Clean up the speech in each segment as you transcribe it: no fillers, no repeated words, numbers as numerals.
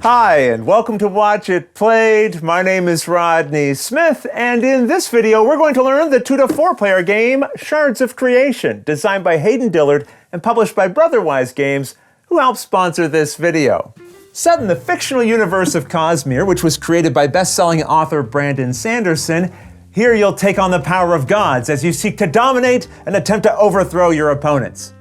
Hi, and welcome to Watch It Played. My name is Rodney Smith, and in this video, we're going to learn the 2 to 4 player game, Shards of Creation, designed by Hayden Dillard and published by Brotherwise Games, who helped sponsor this video. Set in the fictional universe of Cosmere, which was created by best-selling author Brandon Sanderson, here you'll take on the power of gods as you seek to dominate and attempt to overthrow your opponents.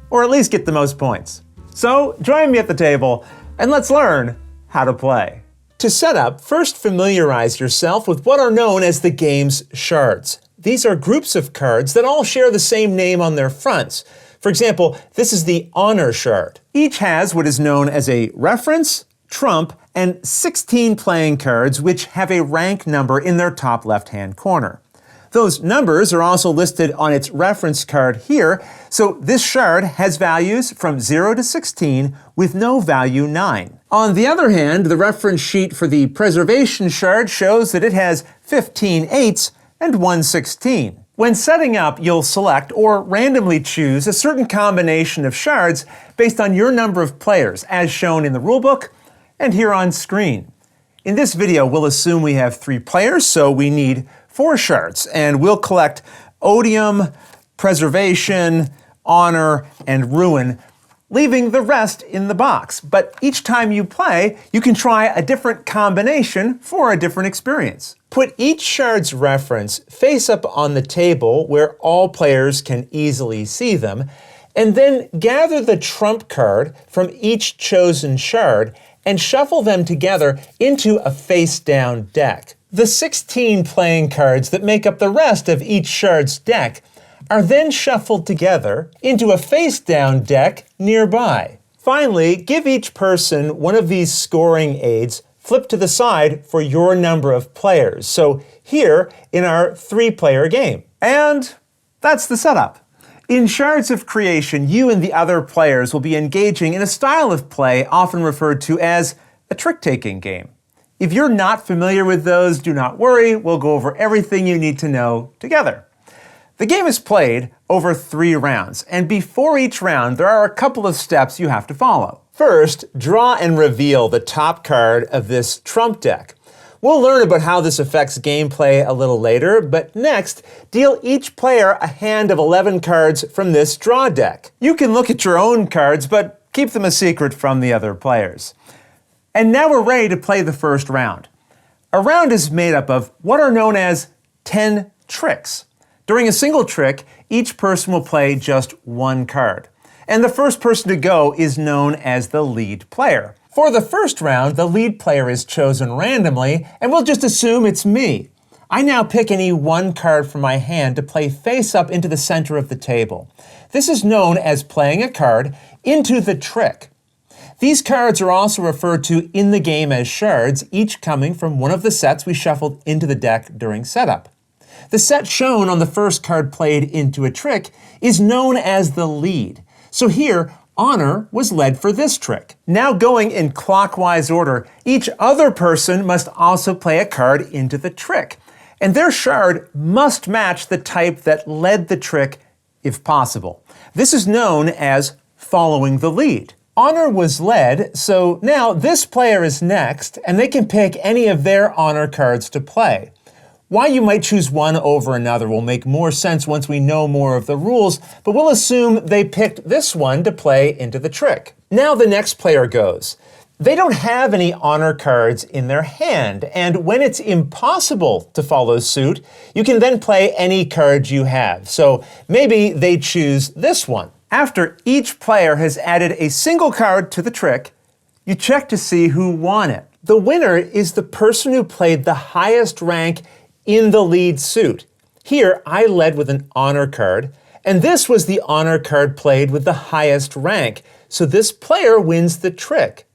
Or at least get the most points. So, join me at the table, and let's learn how to play. To set up, first familiarize yourself with what are known as the game's shards. These are groups of cards that all share the same name on their fronts. For example, this is the Honor Shard. Each has what is known as a reference, trump, and 16 playing cards which have a rank number in their top left-hand corner. Those numbers are also listed on its reference card here, so this shard has values from 0 to 16 with no value 9. On the other hand, the reference sheet for the Preservation Shard shows that it has 15 8s and 1 16. When setting up, you'll select or randomly choose a certain combination of shards based on your number of players, as shown in the rulebook and here on screen. In this video, we'll assume we have 3 players, so we need 4 shards, and we'll collect Odium, Preservation, Honor, and Ruin, leaving the rest in the box. But each time you play, you can try a different combination for a different experience. Put each shard's reference face up on the table where all players can easily see them, and then gather the trump card from each chosen shard and shuffle them together into a face-down deck. The 16 playing cards that make up the rest of each shard's deck are then shuffled together into a face-down deck nearby. Finally, give each person one of these scoring aids flipped to the side for your number of players. So here in our 3-player game. And that's the setup. In Shards of Creation, you and the other players will be engaging in a style of play often referred to as a trick-taking game. If you're not familiar with those, do not worry, we'll go over everything you need to know together. The game is played over 3 rounds, and before each round, there are a couple of steps you have to follow. First, draw and reveal the top card of this trump deck. We'll learn about how this affects gameplay a little later, but next, deal each player a hand of 11 cards from this draw deck. You can look at your own cards, but keep them a secret from the other players. And now we're ready to play the first round. A round is made up of what are known as 10 tricks. During a single trick, each person will play just 1 card. And the first person to go is known as the lead player. For the first round, the lead player is chosen randomly, and we'll just assume it's me. I now pick any 1 card from my hand to play face up into the center of the table. This is known as playing a card into the trick. These cards are also referred to in the game as shards, each coming from one of the sets we shuffled into the deck during setup. The set shown on the first card played into a trick is known as the lead. So here, Honor was led for this trick. Now going in clockwise order, each other person must also play a card into the trick. And their shard must match the type that led the trick if possible. This is known as following the lead. Honor was led, so now this player is next, and they can pick any of their Honor cards to play. Why you might choose one over another will make more sense once we know more of the rules, but we'll assume they picked this one to play into the trick. Now the next player goes. They don't have any Honor cards in their hand, and when it's impossible to follow suit, you can then play any card you have. So maybe they choose this one. After each player has added a single card to the trick, you check to see who won it. The winner is the person who played the highest rank in the lead suit. Here, I led with an Honor card, and this was the Honor card played with the highest rank, so this player wins the trick.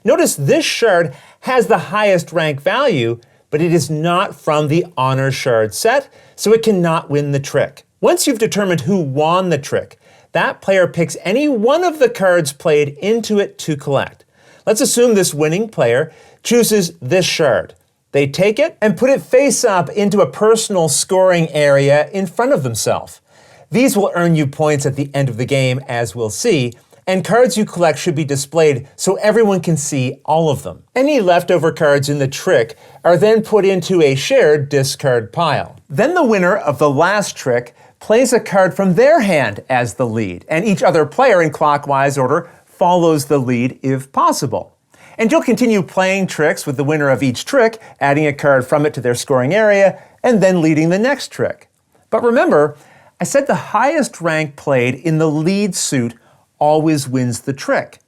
Notice this shard has the highest rank value, but it is not from the Honor shard set, so it cannot win the trick. Once you've determined who won the trick, that player picks any one of the cards played into it to collect. Let's assume this winning player chooses this shard. They take it and put it face up into a personal scoring area in front of themselves. These will earn you points at the end of the game, as we'll see, and cards you collect should be displayed so everyone can see all of them. Any leftover cards in the trick are then put into a shared discard pile. Then the winner of the last trick plays a card from their hand as the lead, and each other player in clockwise order follows the lead if possible. And you'll continue playing tricks with the winner of each trick, adding a card from it to their scoring area, and then leading the next trick. But remember, I said the highest rank played in the lead suit always wins the trick.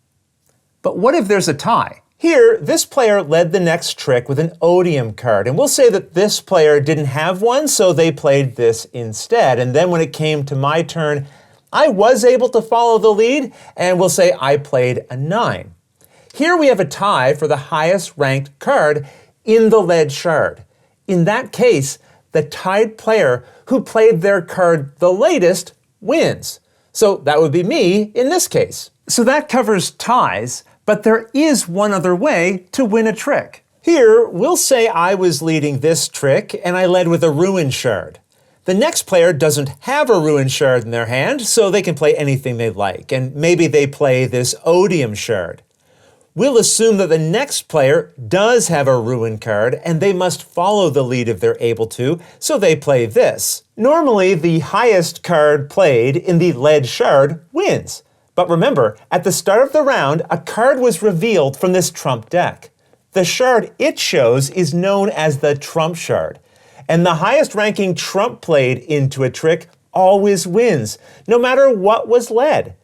But what if there's a tie? Here, this player led the next trick with an Odium card, and we'll say that this player didn't have one, so they played this instead. And then when it came to my turn, I was able to follow the lead, and we'll say I played a 9. Here we have a tie for the highest ranked card in the led shard. In that case, the tied player who played their card the latest wins. So that would be me in this case. So that covers ties, but there is one other way to win a trick. Here, we'll say I was leading this trick and I led with a ruined shard. The next player doesn't have a ruined shard in their hand, so they can play anything they like, and maybe they play this Odium shard. We'll assume that the next player does have a ruined card, and they must follow the lead if they're able to, so they play this. Normally, the highest card played in the led shard wins. But remember, at the start of the round, a card was revealed from this trump deck. The shard it shows is known as the trump shard, and the highest ranking trump played into a trick always wins, no matter what was led.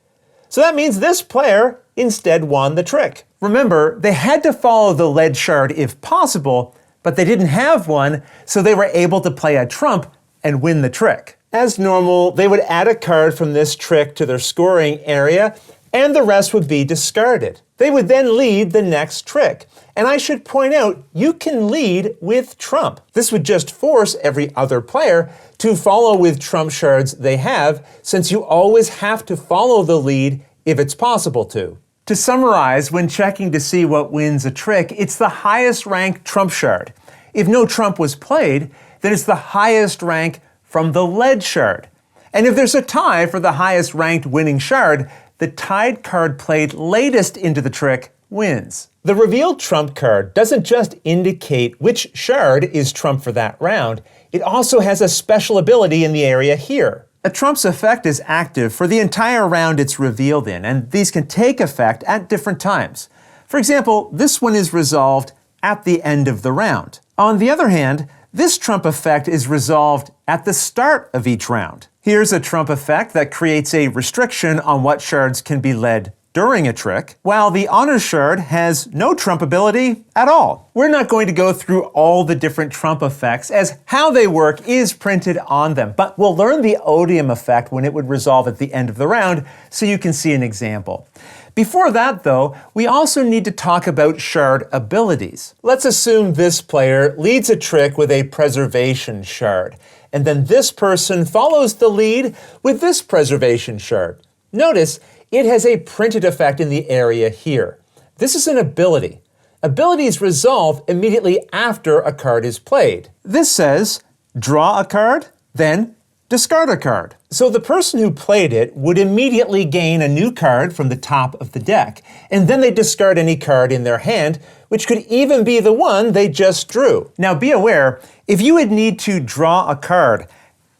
So that means this player instead won the trick. Remember, they had to follow the led shard if possible, but they didn't have one, so they were able to play a trump and win the trick. As normal, they would add a card from this trick to their scoring area, and the rest would be discarded. They would then lead the next trick. And I should point out, you can lead with trump. This would just force every other player to follow with trump shards they have, since you always have to follow the lead if it's possible to. To summarize, when checking to see what wins a trick, it's the highest ranked trump shard. If no trump was played, then it's the highest rank from the led shard. And if there's a tie for the highest ranked winning shard, the tied card played latest into the trick wins. The revealed trump card doesn't just indicate which shard is trump for that round, it also has a special ability in the area here. A trump's effect is active for the entire round it's revealed in, and these can take effect at different times. For example, this one is resolved at the end of the round. On the other hand, this trump effect is resolved at the start of each round. Here's a trump effect that creates a restriction on what shards can be led during a trick, while the honor shard has no trump ability at all. We're not going to go through all the different trump effects, as how they work is printed on them, but we'll learn the Odium effect when it would resolve at the end of the round, so you can see an example. Before that, though, we also need to talk about shard abilities. Let's assume this player leads a trick with a preservation shard, and then this person follows the lead with this preservation shard. Notice, it has a printed effect in the area here. This is an ability. Abilities resolve immediately after a card is played. This says, draw a card, then discard a card. So the person who played it would immediately gain a new card from the top of the deck, and then they discard any card in their hand, which could even be the one they just drew. Now be aware, if you would need to draw a card,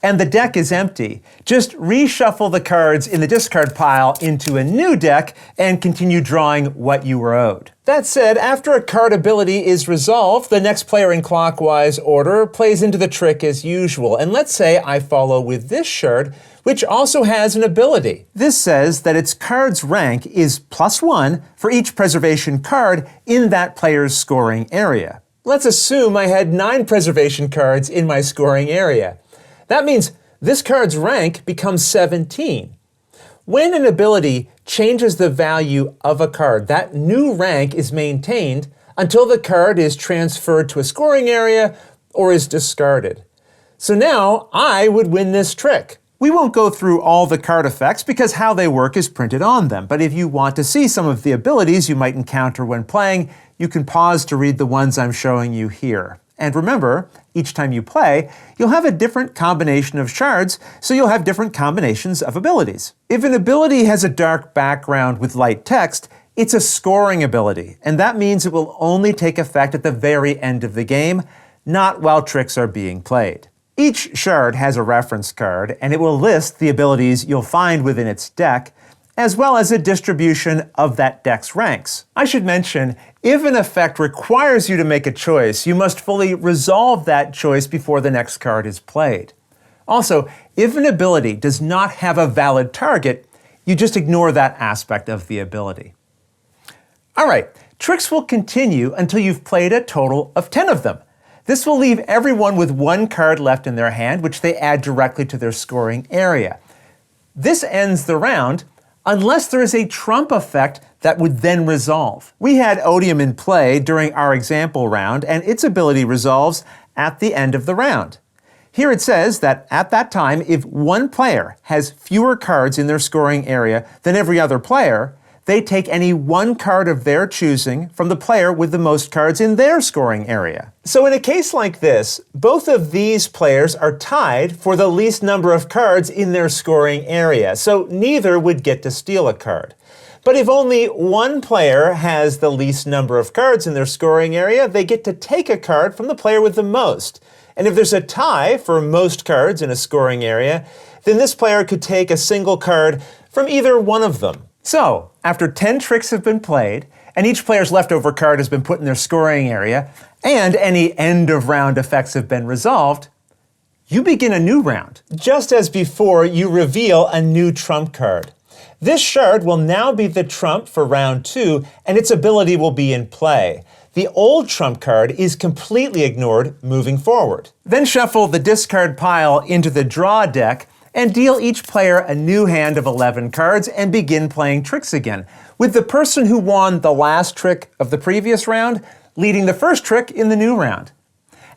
and the deck is empty, just reshuffle the cards in the discard pile into a new deck and continue drawing what you were owed. That said, after a card ability is resolved, the next player in clockwise order plays into the trick as usual. And let's say I follow with this shard, which also has an ability. This says that its card's rank is +1 for each preservation card in that player's scoring area. Let's assume I had 9 preservation cards in my scoring area. That means this card's rank becomes 17. When an ability changes the value of a card, that new rank is maintained until the card is transferred to a scoring area or is discarded. So now I would win this trick. We won't go through all the card effects because how they work is printed on them, but if you want to see some of the abilities you might encounter when playing, you can pause to read the ones I'm showing you here. And remember, each time you play, you'll have a different combination of shards, so you'll have different combinations of abilities. If an ability has a dark background with light text, it's a scoring ability, and that means it will only take effect at the very end of the game, not while tricks are being played. Each shard has a reference card, and it will list the abilities you'll find within its deck, as well as a distribution of that deck's ranks. I should mention, if an effect requires you to make a choice, you must fully resolve that choice before the next card is played. Also, if an ability does not have a valid target, you just ignore that aspect of the ability. All right, tricks will continue until you've played a total of 10 of them. This will leave everyone with one card left in their hand, which they add directly to their scoring area. This ends the round, unless there is a trump effect that would then resolve. We had Odium in play during our example round, and its ability resolves at the end of the round. Here it says that at that time, if one player has fewer cards in their scoring area than every other player, they take any one card of their choosing from the player with the most cards in their scoring area. So in a case like this, both of these players are tied for the least number of cards in their scoring area, so neither would get to steal a card. But if only one player has the least number of cards in their scoring area, they get to take a card from the player with the most. And if there's a tie for most cards in a scoring area, then this player could take a single card from either one of them. So, after 10 tricks have been played, and each player's leftover card has been put in their scoring area, and any end-of-round effects have been resolved, you begin a new round. Just as before, you reveal a new trump card. This shard will now be the trump for round 2, and its ability will be in play. The old trump card is completely ignored moving forward. Then shuffle the discard pile into the draw deck, and deal each player a new hand of 11 cards and begin playing tricks again, with the person who won the last trick of the previous round leading the first trick in the new round.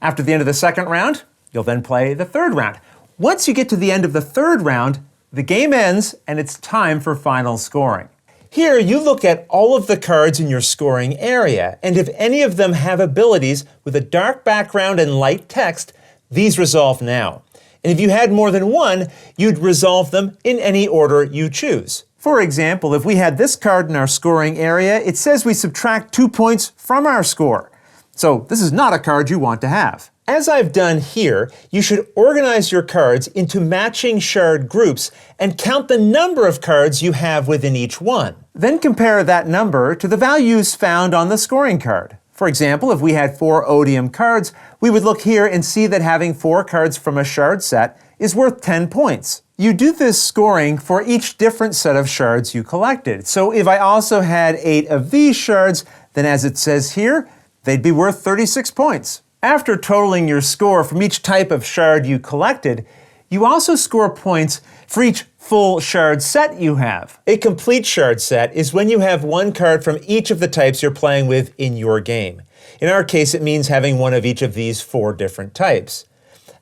After the end of the second round, you'll then play the third round. Once you get to the end of the third round, the game ends and it's time for final scoring. Here you look at all of the cards in your scoring area, and if any of them have abilities with a dark background and light text, these resolve now. And if you had more than one, you'd resolve them in any order you choose. For example, if we had this card in our scoring area, it says we subtract 2 points from our score. So this is not a card you want to have. As I've done here, you should organize your cards into matching shard groups and count the number of cards you have within each one. Then compare that number to the values found on the scoring card. For example, if we had 4 Odium cards, we would look here and see that having 4 cards from a shard set is worth 10 points. You do this scoring for each different set of shards you collected. So if I also had 8 of these shards, then as it says here, they'd be worth 36 points. After totaling your score from each type of shard you collected, you also score points for each full shard set you have. A complete shard set is when you have one card from each of the types you're playing with in your game. In our case, it means having one of each of these 4 different types.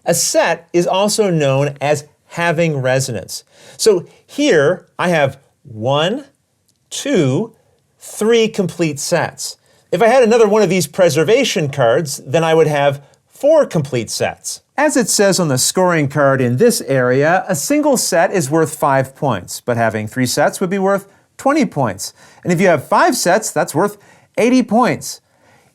A set is also known as having resonance. So here I have 1, 2, 3 complete sets. If I had another one of these preservation cards, then I would have 4 complete sets. As it says on the scoring card in this area, a single set is worth 5 points, but having 3 sets would be worth 20 points. And if you have 5 sets, that's worth 80 points.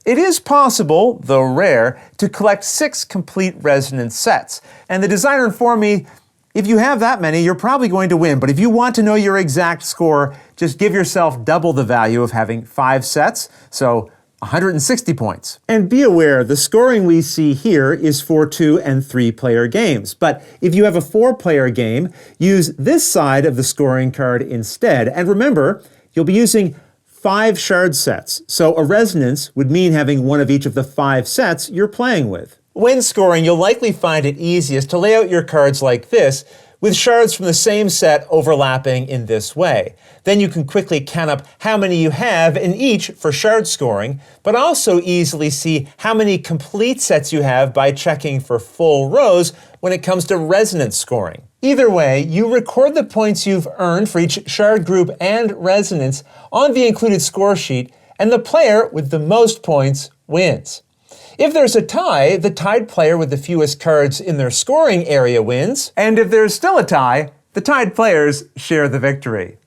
It is possible, though rare, to collect 6 complete resonance sets. And the designer informed me, if you have that many, you're probably going to win. But if you want to know your exact score, just give yourself double the value of having 5 sets, so 160 points. And be aware, the scoring we see here is for 2 and 3 player games. But if you have a 4-player game, use this side of the scoring card instead. And remember, you'll be using 5 shard sets. So a resonance would mean having one of each of the 5 sets you're playing with. When scoring, you'll likely find it easiest to lay out your cards like this, with shards from the same set overlapping in this way. Then you can quickly count up how many you have in each for shard scoring, but also easily see how many complete sets you have by checking for full rows when it comes to resonance scoring. Either way, you record the points you've earned for each shard group and resonance on the included score sheet, and the player with the most points wins. If there's a tie, the tied player with the fewest cards in their scoring area wins. And if there's still a tie, the tied players share the victory.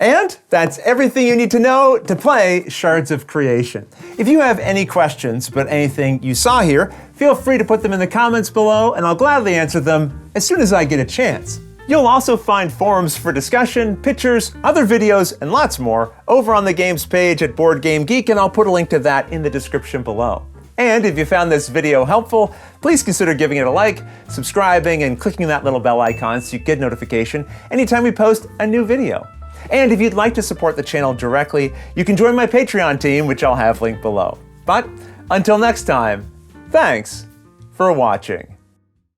And that's everything you need to know to play Shards of Creation. If you have any questions about anything you saw here, feel free to put them in the comments below and I'll gladly answer them as soon as I get a chance. You'll also find forums for discussion, pictures, other videos, and lots more over on the games page at Board Game Geek, and I'll put a link to that in the description below. And if you found this video helpful, please consider giving it a like, subscribing, and clicking that little bell icon so you get notification anytime we post a new video. And if you'd like to support the channel directly, you can join my Patreon team, which I'll have linked below. But until next time, thanks for watching.